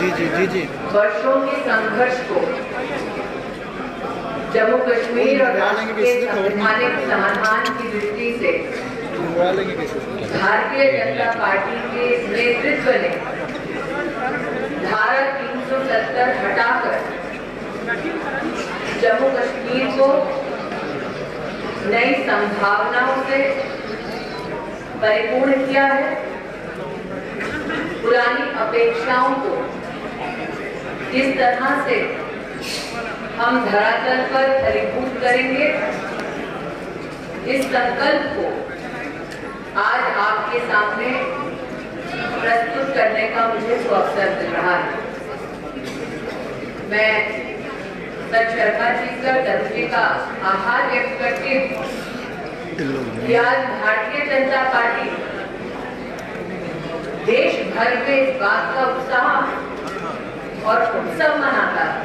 जी वर्षों के संघर्ष को जम्मू कश्मीर और राष्ट्र के संवैधानिक समाधान की दृष्टि से भारतीय जनता पार्टी के नेतृत्व ने धारा 370 हटाकर जम्मू कश्मीर को नई संभावनाओं से परिपूर्ण किया है। पुरानी अपेक्षाओं को किस तरह से हम धरातल पर फलीभूत करेंगे, इस संकल्प को आज आपके सामने प्रस्तुत करने का मुझे अवसर मिल रहा है। मैं सर शर्मा जी का आभार व्यक्त करती हूँ कि आज भारतीय जनता पार्टी देश भर में इस बात का उत्साह और उत्सव मनाता है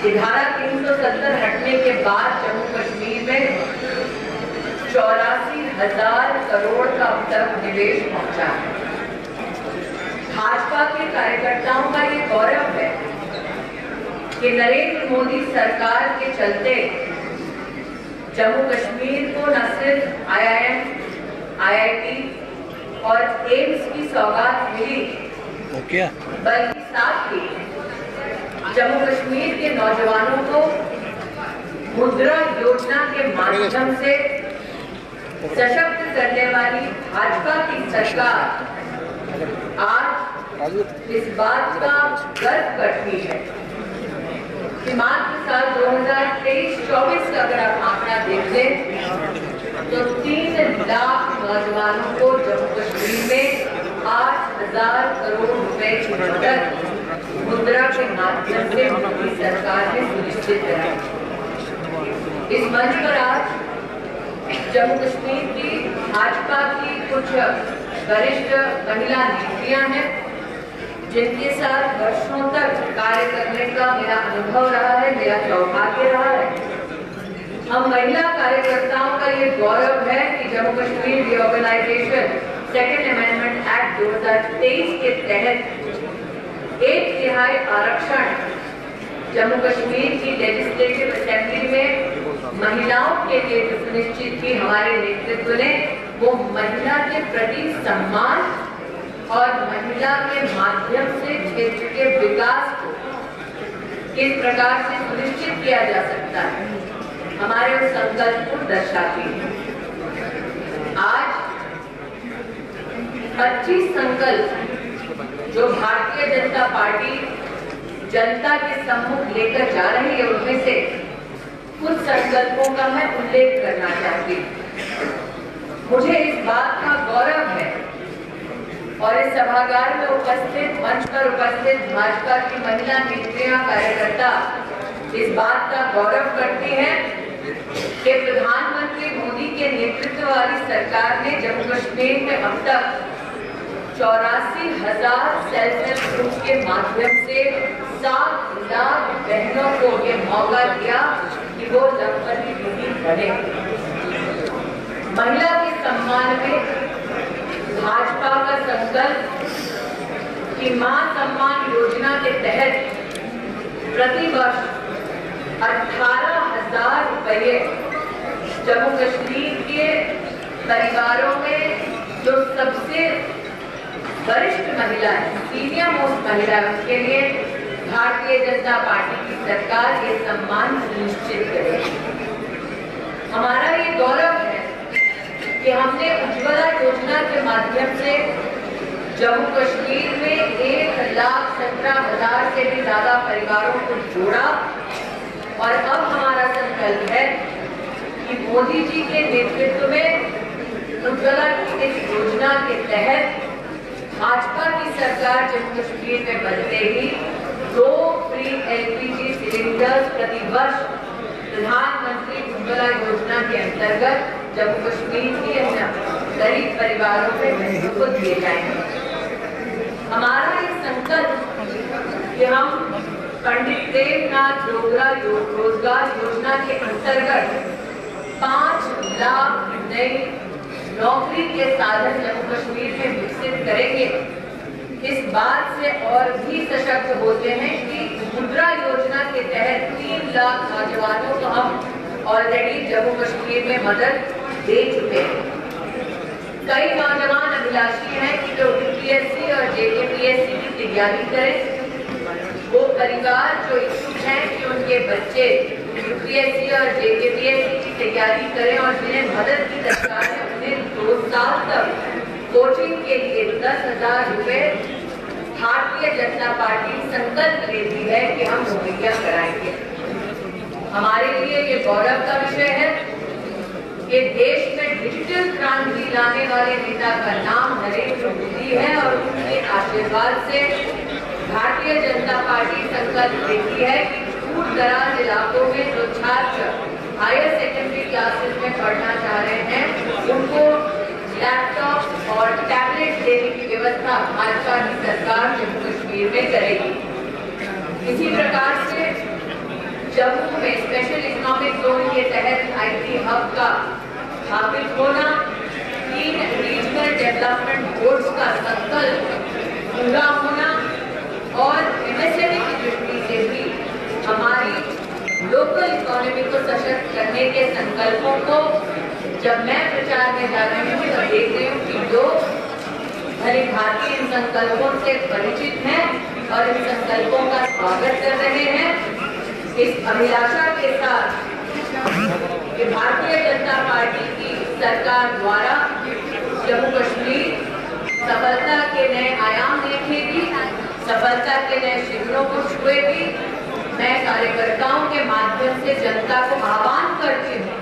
कि धारा 370 हटने के बाद जम्मू कश्मीर में 84,000 करोड़ का अब तक निवेश पहुंचा है। भाजपा के कार्यकर्ताओं का ये गौरव है कि नरेंद्र मोदी सरकार के चलते जम्मू कश्मीर को न सिर्फ IIM, IIT और एम्स की सौगात मिली, बल्कि साथ ही जम्मू कश्मीर के नौजवानों को मुद्रा योजना के माध्यम से सशक्त करने वाली भाजपा की सरकार आज इस बात का गर्व करती है कि मात्र साल 2023-24 का अगर आप आंकड़ा देख लें तो 3 लाख नौजवानों को जम्मू कश्मीर में 8,000 करोड़ रुपए की मदद मुद्रा के माध्यम से मोदी सरकार ने सुनिश्चित कराई। इस मंच पर आज जम्मू कश्मीर की भाजपा की कुछ वरिष्ठ महिला नेत्रियां हैं जिनके साथ वर्षों तक कार्य करने का मेरा अनुभव रहा है, मेरा सौभाग्य रहा है। हम महिला कार्यकर्ताओं का ये गौरव है कि Jammu Kashmir reorganisation second amendment act 2023 के तहत 1/3 आरक्षण जम्मू कश्मीर की लेजिस्लेटिव असेंबली में महिलाओं के लिए जो सुनिश्चित की हमारे नेतृत्व ने, वो महिला के प्रति सम्मान और महिला के माध्यम से क्षेत्र के विकास को किस प्रकार से सुनिश्चित किया जा सकता है, हमारे उस संकल्प को दर्शाती है। आज 25 संकल्प जो भारतीय जनता पार्टी जनता के सम्मुख लेकर जा रही है, उनमें से कुछ संकल्पों का मैं उल्लेख करना चाहती हूँ। मुझे इस बात का गौरव है और इस सभागार में उपस्थित, मंच पर उपस्थित भाजपा की महिला नेत्रियां, कार्यकर्ता इस बात का गौरव करती हैं कि प्रधानमंत्री मोदी के नेतृत्व वाली सरकार ने जम्मू कश्मीर में अब तक 84,000 सेल्फ हेल्प ग्रुप के माध्यम से 7 लाख बहनों को ये मौका दिया कि वो लखपति दीदी बने। महिला के सम्मान में भाजपा का संकल्प कि मां सम्मान योजना के तहत प्रतिवर्ष 18,000 रुपये जम्मू कश्मीर के परिवारों में जो सबसे वरिष्ठ महिला है, सीनियर मोस्ट महिला है, उसके लिए भारतीय जनता पार्टी की सरकार ये सम्मान सुनिश्चित करेगी। हमारा ये गौरव है कि हमने उज्ज्वला योजना के माध्यम से जम्मू कश्मीर में 1,17,000 से भी ज्यादा परिवारों को जोड़ा और अब हमारा संकल्प है कि मोदी जी के नेतृत्व में उज्ज्वला की इस योजना के तहत भाजपा की सरकार जम्मू कश्मीर में बनते ही 2 फ्री LPG सिलेंडर्स प्रति वर्ष प्रधानमंत्री उज्ज्वला योजना के अंतर्गत जम्मू कश्मीर के गरीब परिवारों में बहनों को दिए जाएंगे। हमारा ये संकल्प कि हम पंडित देवनाथ डोगरा रोजगार योजना के अंतर्गत 5 लाख नई नौकरी के साधन जम्मू कश्मीर में विकसित करेंगे। करेंगे, इस बात से और भी सशक्त होते हैं कि मुद्रा योजना के तहत 3 लाख नौजवानों को हम ऑलरेडी जम्मू कश्मीर में मदद दे चुके हैं। कई नौजवान अभिलाषी हैं कि जो यूपीएससी और जेकेपीएससी की तैयारी करें। वो परिवार जो इच्छुक हैं कि उनके बच्चे यूपीएससी और जेकेपीएससी की तैयारी करें और जिन्हें मदद की दरकार है, उन्हें 2 साल तक कोचिंग के लिए 10,000 रुपए भारतीय जनता पार्टी संकल्प लेती है कि हम मुहैया कराएंगे। हमारे लिए ये गौरव का विषय है कि देश में डिजिटल क्रांति लाने वाले नेता का नाम नरेंद्र मोदी है और उनके आशीर्वाद से भारतीय जनता पार्टी संकल्प लेती है कि दूर दराज इलाकों में जो छात्र हायर सेकेंडरी क्लासेस में पढ़ना चाह रहे हैं, उनको लैपटॉप और टैबलेट देने की व्यवस्था भाजपा की सरकार जम्मू कश्मीर में करेगी। इसी प्रकार से जम्मू में स्पेशल इकोनॉमिक जोन के तहत आईटी हब का स्थापित होना, 3 रीजनल डेवलपमेंट बोर्ड्स का संकल्प पूरा होना और एमएसएमई की दृष्टि से भी हमारी लोकल इकोनॉमी को सशक्त करने के संकल्पों को जब मैं प्रचार में जा रही हूँ तो देख रही हूँ कि लोग भले भारतीय इन संकल्पों से परिचित हैं और इन संकल्पों का स्वागत कर रहे हैं, इस अभिलाषा के साथ कि भारतीय जनता पार्टी की सरकार द्वारा जम्मू कश्मीर सफलता के नए आयाम देखेगी, सफलता के नए शिखरों को छुएगी। मैं कार्यकर्ताओं के माध्यम से जनता को आह्वान करती हूँ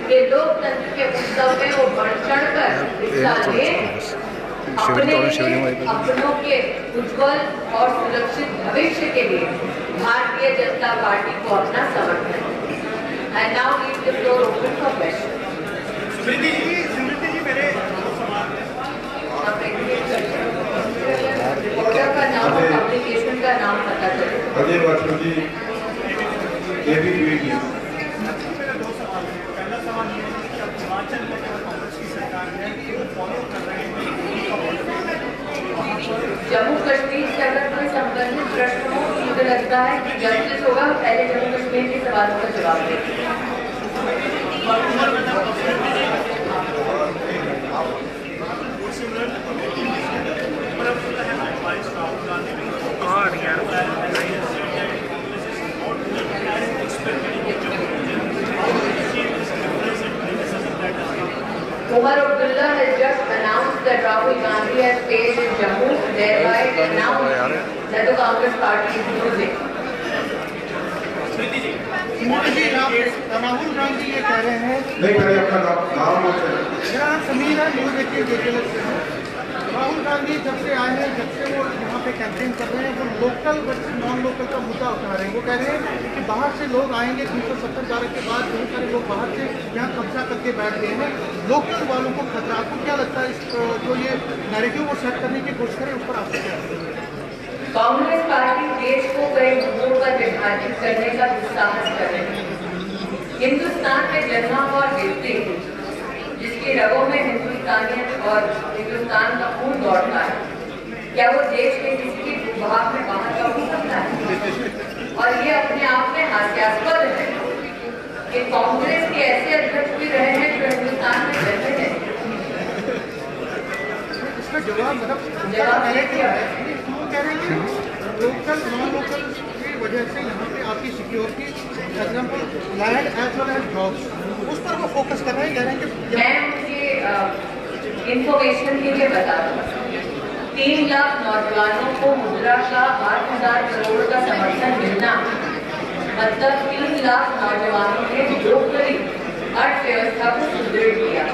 कि लोकतंत्र के उत्सव में वो बढ़ चढ़कर हिस्सा लें, अपनों के उज्जवल और सुरक्षित भविष्य के लिए भारतीय जनता पार्टी को अपना समर्थन। I now leave the floor open for questions. स्मृति जी मेरे रिपोर्टर का नाम और पब्लिकेशन का नाम पता चले। अजय वासु जी एबीपी। मेरा 2 सवाल है। पहला सवाल ये है कि अब हिमाचल में जो कांग्रेस की सरकार है वो फॉलो कर रहे हैं जम्मू कश्मीर से अगर कोई संबंधित प्रश्न हो तो मुझे लगता है कि जस्टिस होगा पहले जम्मू कश्मीर के सवालों का जवाब दें। Umar Abdullah has just announced that Rahul Gandhi has stayed in Jammu, thereby announced that the Congress party is losing. Rahul Gandhi ये कह रहे हैं, नहीं पहले अपना नाम मेरा नाम समीर है, न्यूज़ 18 से है। राहुल गांधी जब से आए हैं, जब से वो यहाँ पे कैंपेन कर रहे हैं, वो लोकल वर्सेस नॉन लोकल का मुद्दा उठा रहे हैं। वो कह रहे हैं कि बाहर से लोग आएंगे, 370 धारा के बाद बहुत सारे लोग बाहर से यहाँ कब्जा करके बैठ गए हैं, लोकल वालों को खतरा। आपको क्या लगता है इस जो ये नैरेटिव वो सेट करने की कोशिश करें, उस पर आपको क्या लगता है? कांग्रेस पार्टी देश को कई मुद्दों पर विभाजित करने का दुस्साहस कर रही है। हिंदुस्तान में जन्मा हुआ व्यक्ति जिसकी रगों में हिंदुस्तानियत और हिंदुस्तान का खून दौड़ता है, क्या वो देश के किसी भी भूभाग में बाहर का हो सकता है? और ये अपने आप में हास्यास्पद है कि कांग्रेस के ऐसे अध्यक्ष भी रहे हैं जो हिंदुस्तान में जन्मे हैं। इसका जवाब कह रहे हैं कि लोकल नॉन लोकल की वजह से यहाँ पे आपकी security example land as well as jobs, उस पर वो फोकस कर रहे हैं। कह रहे हैं कि मैं मुझे इंफॉर्मेशन के लिए बता दूँ, 3 लाख नौजवानों को मुद्रा का 8,000 करोड़ का समर्थन मिलना मतलब 3 लाख नौजवानों ने लोकली अर्थव्यवस्था को सुदृढ़ किया।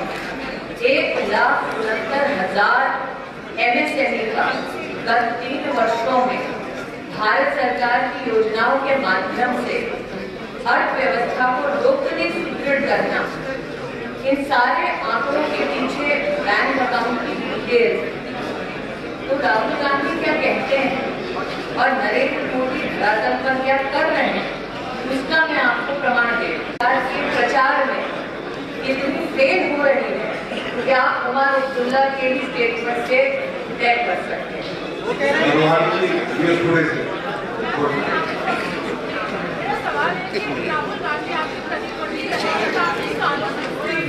1,69,000 MSME का गत 3 वर्षों में भारत सरकार की योजनाओं के माध्यम से अर्थव्यवस्था को लोकली सुदृढ़ करना, इन सारे आंकड़ों के पीछे बैंक अकाउंट की डिटेल तो राहुल गांधी क्या कहते हैं और नरेंद्र मोदी धरातल पर क्या कर रहे हैं, उसका मैं आपको प्रमाण दे दूं। प्रचार में इतनी फेल हो रही है कि आप उमर अब्दुल्ला के स्टेटमेंट से तय कर रूहानी ये पूरे से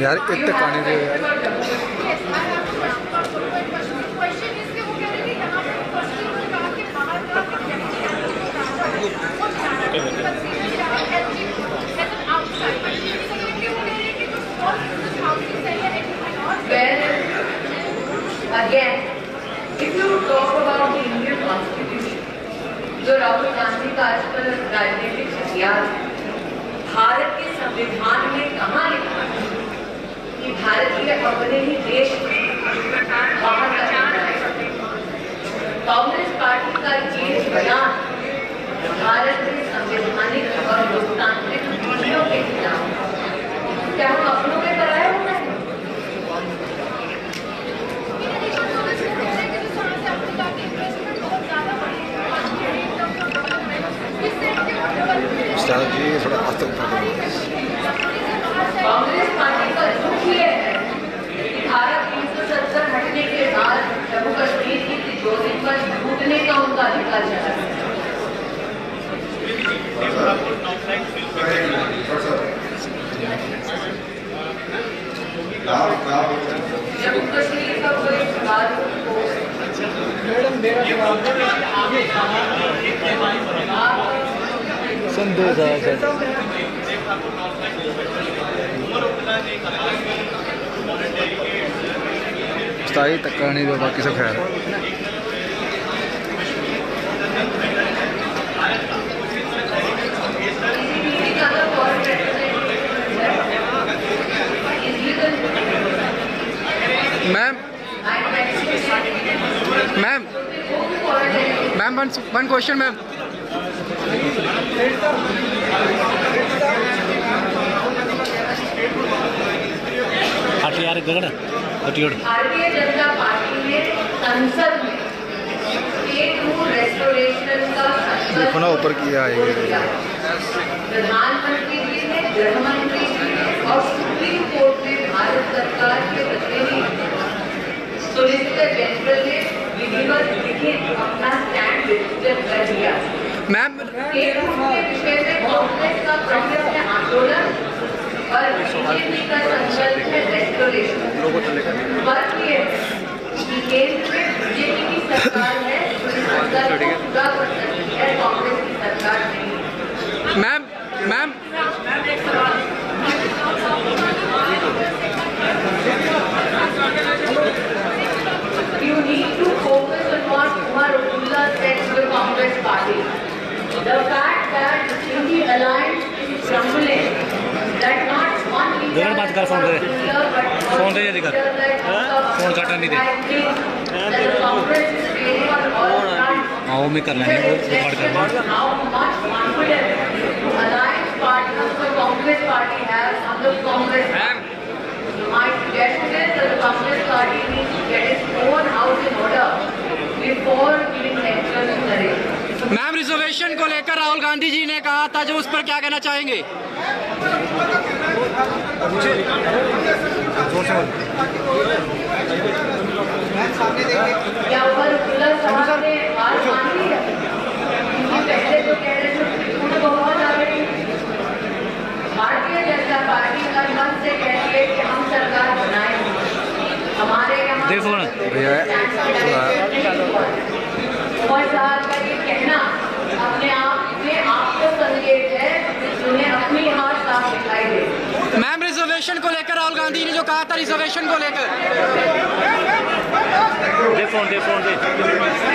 यार इतने पानी दे यार। Well, again, if you talk about the Indian Constitution, जो राहुल गांधी का आजकल राजनीतिक हथियार भारत के संविधान में कहाँ लिखा है कि भारतीय अपने ही देश में बाहर कांग्रेस पार्टी का ये बयान भारत के संवैधानिक और लोकतांत्रिक मूल्यों के खिलाफ क्या हम अपनों में कराए होना है? उस्ताद जी थोड़ा आस्ते ऊपर करो। कांग्रेस पार्टी का दुख ये है कि धारा 370 हटने के बाद जम्मू कश्मीर की तिजोरी पर लूटने का उनका अधिकार चला है। जम्मू कश्मीर का कोई विवाद हो सन 2000 उस्ताद जी तक नहीं दो बाकी सब खैर। Ma'am one question ma'am. Bharatiya Janata party ने संसद में स्टेट रूल रेस्टोरेशन का देखो ना ऊपर किया है ये। प्रधानमंत्री जी ने, गृह मंत्री जी ने और सुप्रीम कोर्ट में भारत सरकार के प्रतिनिधि सोलिसिटर जनरल ने विधिवत लिखित अपना स्टैंड रजिस्टर कर दिया। मैम स्टेट रूल के विषय में कांग्रेस का प्रमुख है आंदोलन और बीजेपी का संकल्प है रेस्टोरेशन। बात ये है कि केंद्र में बीजेपी की सरकार है जो इस संकल्प को पूरा कर सकती है, कांग्रेस की सरकार नहीं। Ma'am ma'am You need to focus on what Umar Abdullah said to the Congress party. The fact that the Sindhi alliance is crumbling, that not one leader बात कर फोन दे फोन दे दिखा फोन काटने नहीं दे हाँ वो मैं कर लेंगे वो रिकॉर्ड कर लेंगे। How much confidence alliance partners the Congress party has on the Congress party. My suggestion is that the Congress party needs to get its own house in order before giving lectures to the rest. Ma'am reservation को लेकर राहुल गांधी जी ने कहा था जो उस पर क्या कहना चाहेंगे? क्या उमर अब्दुल्ला साहब ने हार मान ली है? क्योंकि पहले तो कह रहे थे उन्हें बहुत आ रही है। भारतीय जनता पार्टी हर मन से कहती है कि हम सरकार बनाएंगे। हमारे यहाँ देखो ना भैया उमर साहब का ये कहना अपने आप में आपको संकेत है जिन्हें अपनी हाथ साफ दिखाई दे। मैम रिजर्वेशन को लेकर राहुल गांधी ने जो कहा था रिजर्वेशन को लेकर दे फोन दे